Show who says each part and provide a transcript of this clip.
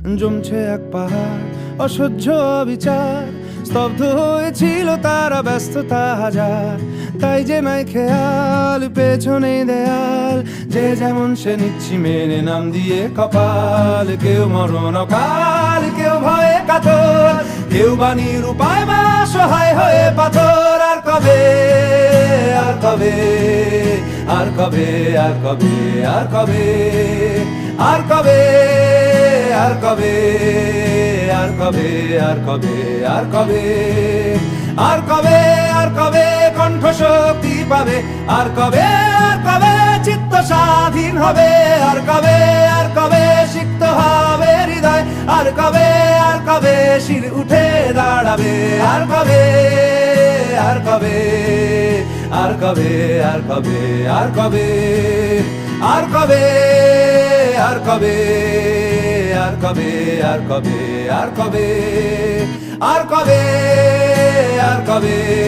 Speaker 1: জমছে এক পাহাড় অসহ্য বিচার, স্তব্ধ হয়েছিল তারা ব্যস্ততা হাজার। তাই যে নাই খেয়াল পেছনে দেয়াল, যে যেমন সে নিচ্ছি মেনে নাম দিয়ে কপাল। কেউ মরণ অকাল, কেউ ভয়ে কাতর, কেউ বাণীর উপায় বা সহায় হয়ে পাথর। আর কবে, আর কবে, আর কবে, আর কবে, আর কবে, আর কবে, আর কবে, আর কবে, আর কবে, আর কবে, আর কবে, আর কবে কণ্ঠ শক্তি পাবে? আর কবে, আর কবে চিত্ত স্বাধীন হবে? আর কবে, আর কবে সিক্ত হবে হৃদয়? আর কবে, আর কবে শির উঠে দাঁড়াবে? আর কবে, আর কবে, আর কবে, আর কবে, আর কবে, আর কবে, আর কবে, আর কবে, আর কবে, আর কবে, আর কবে, আর কবে।